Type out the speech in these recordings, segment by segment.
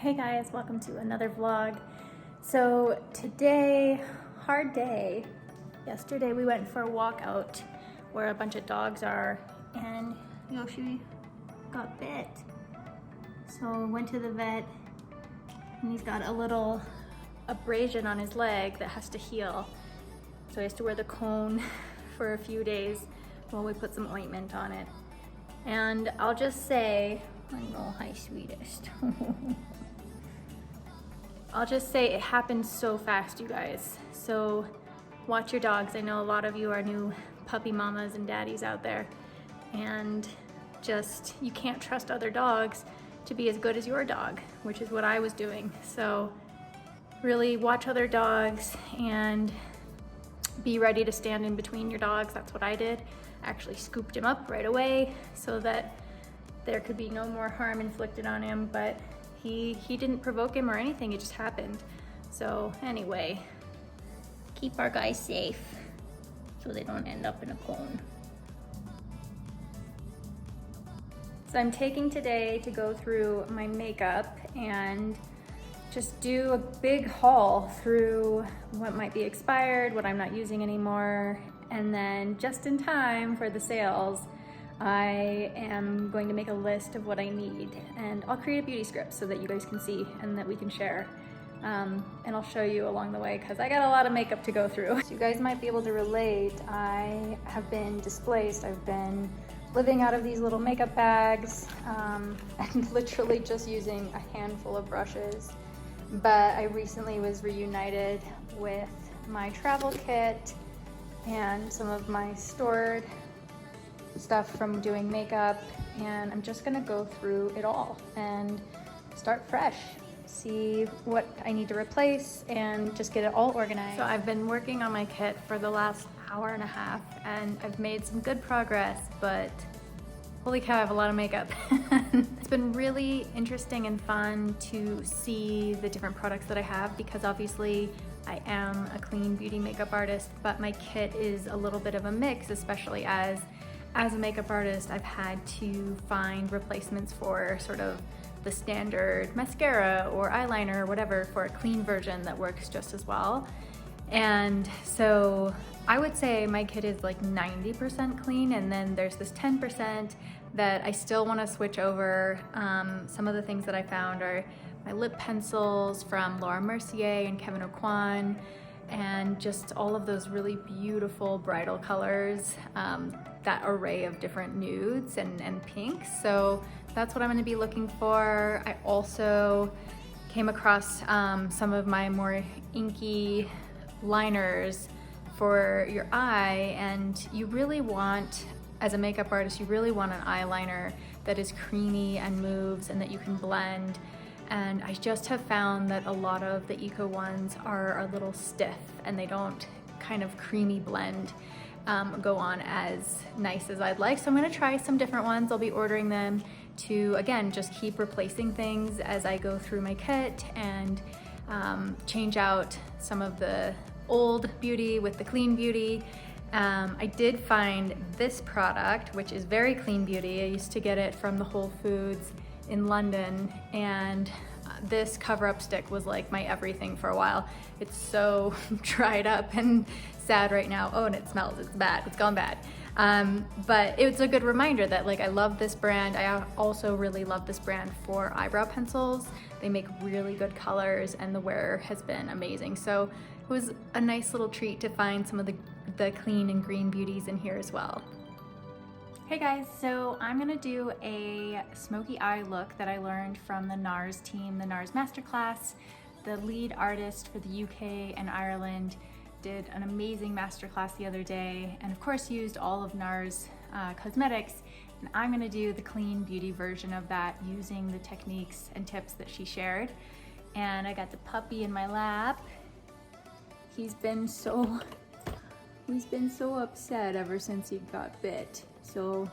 Hey guys, welcome to another vlog. So today, hard day. Yesterday we went for a walk out where a bunch of dogs are and Yoshi got bit. So went to the vet and he's got a little abrasion on his leg that has to heal. So he has to wear the cone for a few days while we put some ointment on it. And I'll just say, I know, hi sweetest. I'll just say it happened so fast, you guys. So watch your dogs. I know a lot of you are new puppy mamas and daddies out there, and just, you can't trust other dogs to be as good as your dog, which is what I was doing. So really watch other dogs and be ready to stand in between your dogs. That's what I did. I actually scooped him up right away so that there could be no more harm inflicted on him, but he didn't provoke him or anything, it just happened. So anyway, keep our guys safe so they don't end up in a cone. So I'm taking today to go through my makeup and just do a big haul through what might be expired, what I'm not using anymore, and then just in time for the sales, I am going to make a list of what I need, and I'll create a beauty script so that you guys can see and that we can share. And I'll show you along the way because I got a lot of makeup to go through. So you guys might be able to relate. I have been displaced. I've been living out of these little makeup bags and literally just using a handful of brushes. But I recently was reunited with my travel kit and some of my stored stuff from doing makeup, and I'm just gonna go through it all and start fresh, see what I need to replace and just get it all organized. So I've been working on my kit for the last hour and a half and I've made some good progress, but holy cow, I have a lot of makeup. It's been really interesting and fun to see the different products that I have because obviously I am a clean beauty makeup artist, but my kit is a little bit of a mix, especially as a makeup artist, I've had to find replacements for sort of the standard mascara or eyeliner or whatever for a clean version that works just as well. And so I would say my kit is like 90% clean, and then there's this 10% that I still want to switch over. Some of the things that I found are my lip pencils from Laura Mercier and Kevin Aucoin, and just all of those really beautiful bridal colors, that array of different nudes and pinks. So that's what I'm gonna be looking for. I also came across some of my more inky liners for your eye, and you really want, as a makeup artist, you really want an eyeliner that is creamy and moves and that you can blend. And I just have found that a lot of the eco ones are a little stiff and they don't kind of creamy blend go on as nice as I'd like. So I'm gonna try some different ones. I'll be ordering them to, again, just keep replacing things as I go through my kit and change out some of the old beauty with the clean beauty. I did find this product, which is very clean beauty. I used to get it from the Whole Foods in London, and this cover-up stick was like my everything for a while. It's so dried up and sad right now. Oh, and it smells, it's bad, it's gone bad. But it's a good reminder that like I love this brand. I also really love this brand for eyebrow pencils. They make really good colors and the wear has been amazing. So it was a nice little treat to find some of the clean and green beauties in here as well. Hey guys, so I'm gonna do a smoky eye look that I learned from the Nars team, the Nars Masterclass. The lead artist for the UK and Ireland did an amazing masterclass the other day, and of course used all of Nars cosmetics. And I'm gonna do the clean beauty version of that using the techniques and tips that she shared. And I got the puppy in my lap. He's been so upset ever since he got bit. So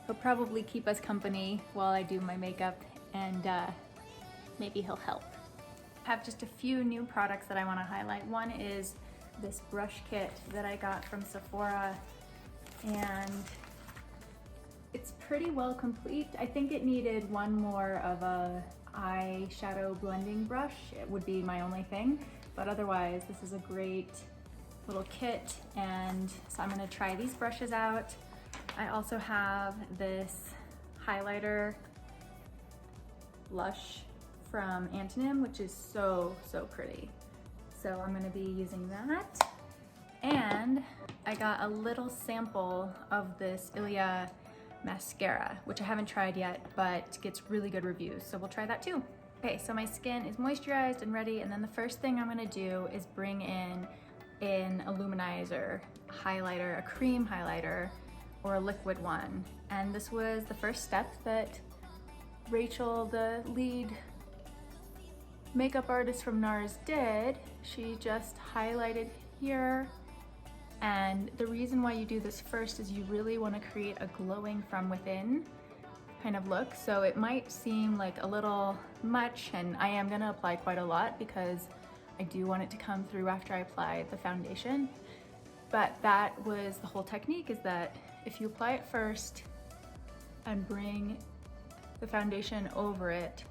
he'll probably keep us company while I do my makeup, and maybe he'll help. I have just a few new products that I want to highlight. One is this brush kit that I got from Sephora, and it's pretty well complete. I think it needed one more of a eyeshadow blending brush. It would be my only thing, but otherwise this is a great little kit, and so I'm gonna try these brushes out. I also have this highlighter blush from Antonym, which is so pretty. So I'm gonna be using that. And I got a little sample of this Ilia mascara, which I haven't tried yet, but gets really good reviews, so we'll try that too. Okay, so my skin is moisturized and ready, and then the first thing I'm gonna do is bring in an illuminizer highlighter, a cream highlighter, or a liquid one. And this was the first step that Rachel, the lead makeup artist from Nars, did. She just highlighted here. And the reason why you do this first is you really want to create a glowing from within kind of look. So it might seem like a little much, and I am going to apply quite a lot because I do want it to come through after I apply the foundation. But that was the whole technique, is that if you apply it first and bring the foundation over it,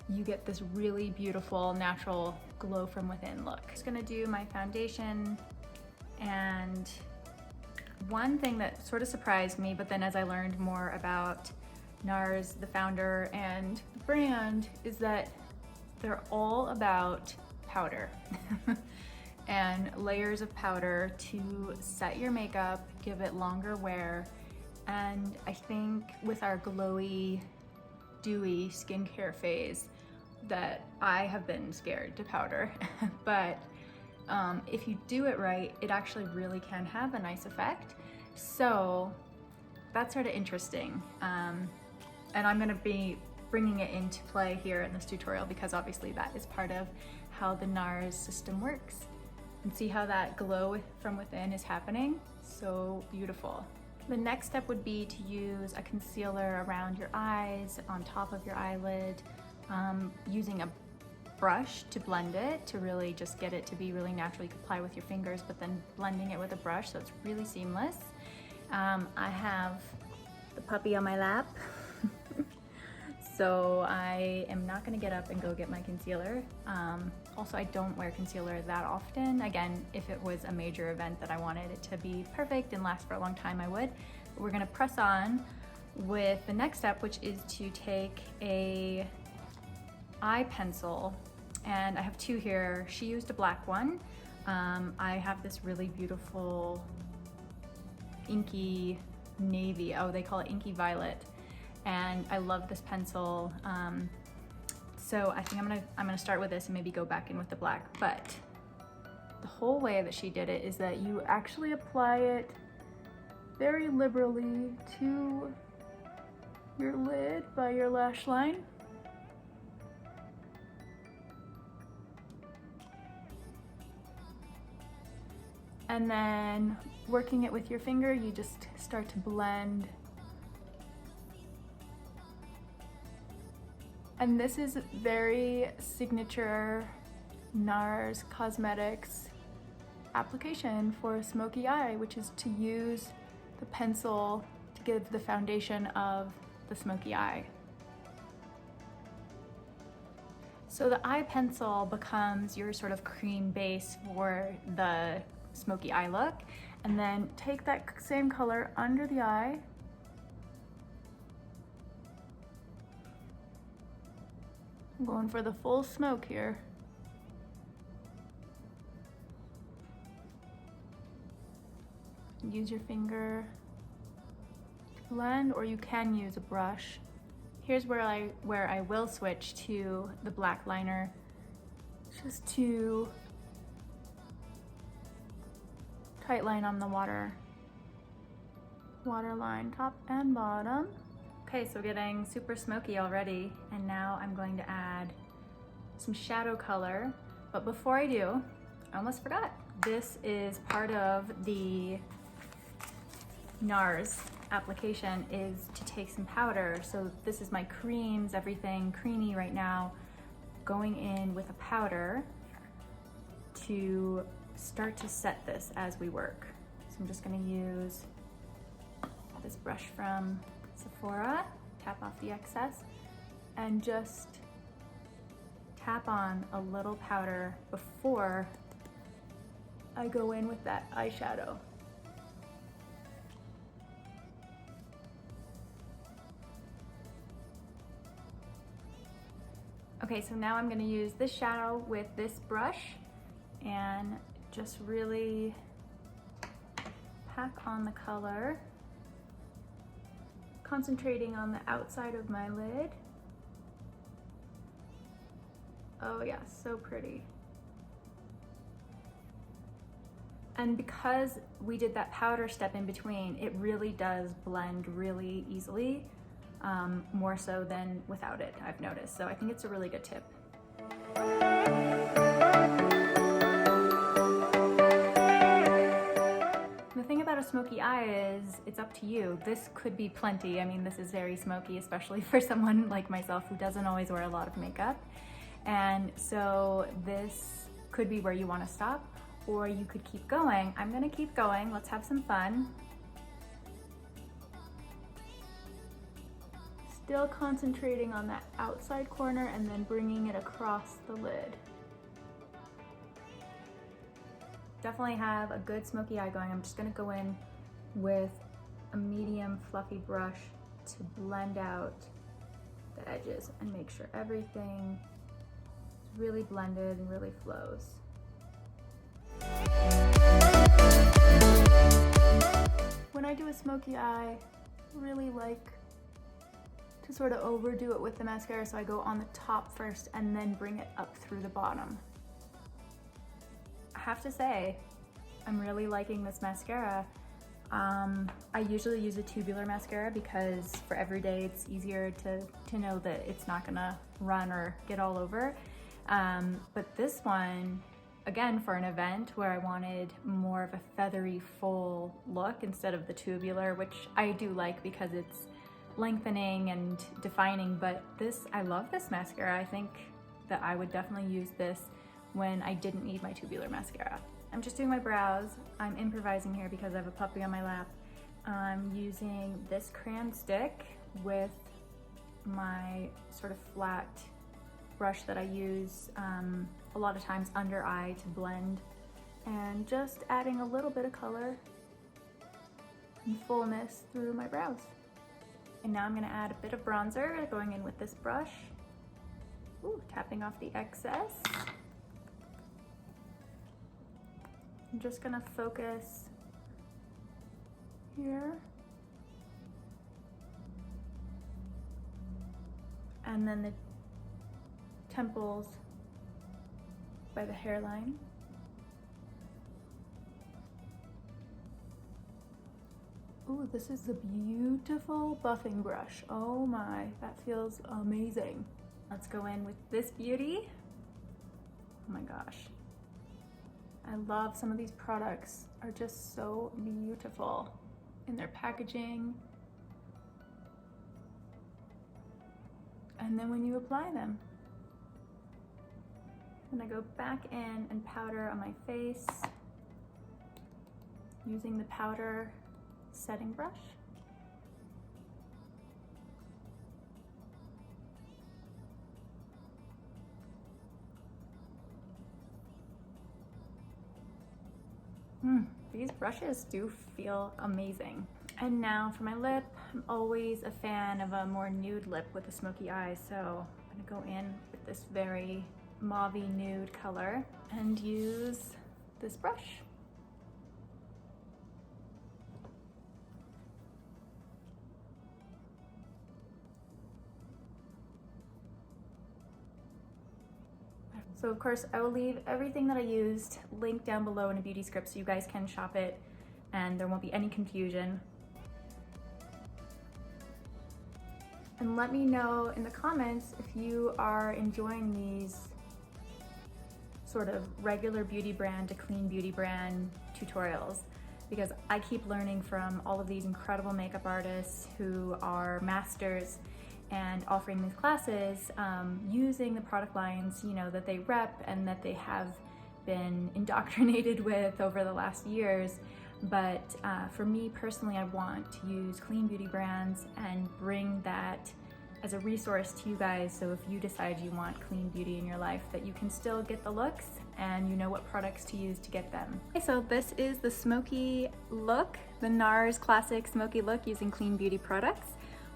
you get this really beautiful natural glow from within look. I'm just gonna do my foundation, and one thing that sort of surprised me, but then as I learned more about Nars, the founder and the brand, is that they're all about powder and layers of powder to set your makeup, give it longer wear. And I think with our glowy, dewy skincare phase that I have been scared to powder, but if you do it right, it actually really can have a nice effect. So that's sort of interesting. And I'm gonna be bringing it into play here in this tutorial because obviously that is part of how the Nars system works. And see how that glow from within is happening? So beautiful. The next step would be to use a concealer around your eyes, on top of your eyelid, using a brush to blend it, to really just get it to be really natural. You can apply with your fingers, but then blending it with a brush so it's really seamless. I have the puppy on my lap. So I am not gonna get up and go get my concealer. Also, I don't wear concealer that often. Again, if it was a major event that I wanted it to be perfect and last for a long time, I would. But we're gonna press on with the next step, which is to take a eye pencil, and I have two here. She used a black one. I have this really beautiful inky navy. Oh, they call it inky violet. And I love this pencil. So I think I'm gonna start with this and maybe go back in with the black. But the whole way that she did it is that you actually apply it very liberally to your lid by your lash line. And then working it with your finger, you just start to blend. And this is very signature Nars Cosmetics application for a smoky eye, which is to use the pencil to give the foundation of the smoky eye. So the eye pencil becomes your sort of cream base for the smoky eye look, and then take that same color under the eye. I'm going for the full smoke here. Use your finger to blend, or you can use a brush. Here's where I will switch to the black liner, just to tight line on the water line, top and bottom. Okay, so getting super smoky already, and now I'm going to add some shadow color. But before I do, I almost forgot. This is part of the Nars application, is to take some powder. So this is my creams, everything creamy right now, going in with a powder to start to set this as we work. So I'm just gonna use this brush from Sephora, tap off the excess, and just tap on a little powder before I go in with that eyeshadow. Okay, so now I'm gonna use this shadow with this brush and just really pack on the color, concentrating on the outside of my lid. Oh yeah, so pretty. And because we did that powder step in between, it really does blend really easily, more so than without it, I've noticed. So I think it's a really good tip. The thing about a smoky eye is it's up to you. This could be plenty. I mean, this is very smoky, especially for someone like myself who doesn't always wear a lot of makeup. And so this could be where you want to stop, or you could keep going. I'm gonna keep going. Let's have some fun. Still concentrating on that outside corner and then bringing it across the lid. Definitely have a good smoky eye going. I'm just gonna go in with a medium fluffy brush to blend out the edges and make sure everything is really blended and really flows. When I do a smoky eye, I really like to sort of overdo it with the mascara, so I go on the top first and then bring it up through the bottom. I have to say, I'm really liking this mascara. I usually use a tubular mascara because for every day it's easier to know that it's not gonna run or get all over. But this one, again, for an event where I wanted more of a feathery, full look instead of the tubular, which I do like because it's lengthening and defining, but this, I love this mascara. I think that I would definitely use this when I didn't need my tubular mascara. I'm just doing my brows. I'm improvising here because I have a puppy on my lap. I'm using this crayon stick with my sort of flat brush that I use a lot of times under eye to blend, and just adding a little bit of color and fullness through my brows. And now I'm gonna add a bit of bronzer, going in with this brush. Ooh, tapping off the excess. I'm just gonna focus here. And then the temples by the hairline. Ooh, this is a beautiful buffing brush. Oh my, that feels amazing. Let's go in with this beauty. Oh my gosh. I love some of these products are just so beautiful in their packaging. And then when you apply them, then I go back in and powder on my face using the powder setting brush. These brushes do feel amazing. And now for my lip, I'm always a fan of a more nude lip with a smoky eye, so I'm gonna go in with this very mauvey nude color and use this brush. So of course I will leave everything that I used linked down below in a beauty script so you guys can shop it and there won't be any confusion. And let me know in the comments if you are enjoying these sort of regular beauty brand to clean beauty brand tutorials, because I keep learning from all of these incredible makeup artists who are masters and offering these classes using the product lines, you know, that they rep and that they have been indoctrinated with over the last years. But for me personally, I want to use clean beauty brands and bring that as a resource to you guys, so if you decide you want clean beauty in your life, that you can still get the looks and you know what products to use to get them. Okay, so this is the Smokey look, the Nars classic Smokey look using clean beauty products.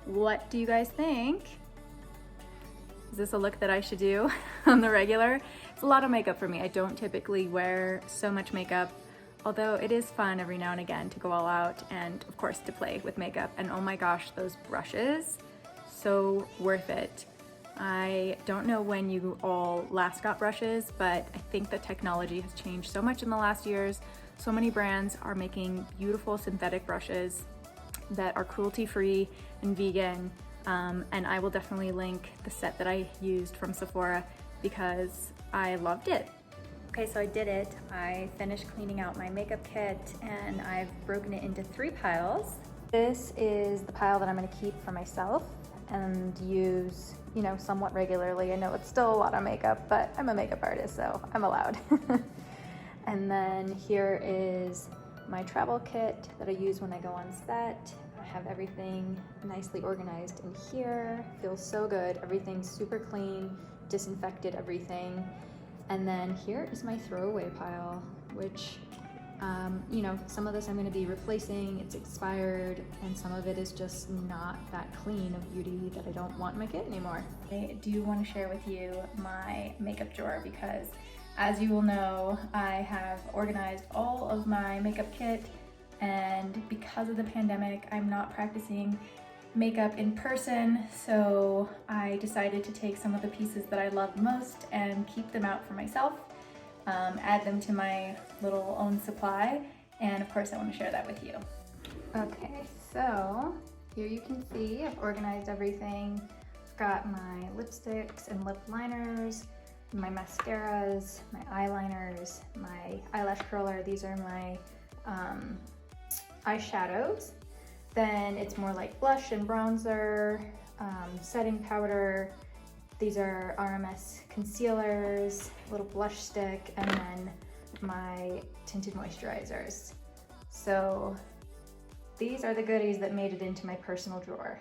What do you guys think? Is this a look that I should do on the regular? It's a lot of makeup for me. I don't typically wear so much makeup, although it is fun every now and again to go all out and of course to play with makeup. And oh my gosh, those brushes, so worth it. I don't know when you all last got brushes, but I think the technology has changed so much in the last years. So many brands are making beautiful synthetic brushes that are cruelty-free and vegan. And I will definitely link the set that I used from Sephora because I loved it. Okay, so I did it. I finished cleaning out my makeup kit and I've broken it into 3 piles. This is the pile that I'm gonna keep for myself and use, you know, somewhat regularly. I know it's still a lot of makeup, but I'm a makeup artist, so I'm allowed. And then here is my travel kit that I use when I go on set. I have everything nicely organized in here. Feels so good. Everything's super clean, disinfected everything. And then here is my throwaway pile, which, you know, some of this I'm gonna be replacing, it's expired, and some of it is just not that clean of beauty that I don't want in my kit anymore. I do wanna share with you my makeup drawer because, as you will know, I have organized all of my makeup kit, and because of the pandemic, I'm not practicing makeup in person, so I decided to take some of the pieces that I love most and keep them out for myself, add them to my little own supply, and of course I want to share that with you. Okay, so here you can see I've organized everything. I've got my lipsticks and lip liners, my mascaras, my eyeliners, my eyelash curler. These are my eyeshadows. Then it's more like blush and bronzer, setting powder. These are RMS concealers, a little blush stick, and then my tinted moisturizers. So these are the goodies that made it into my personal drawer.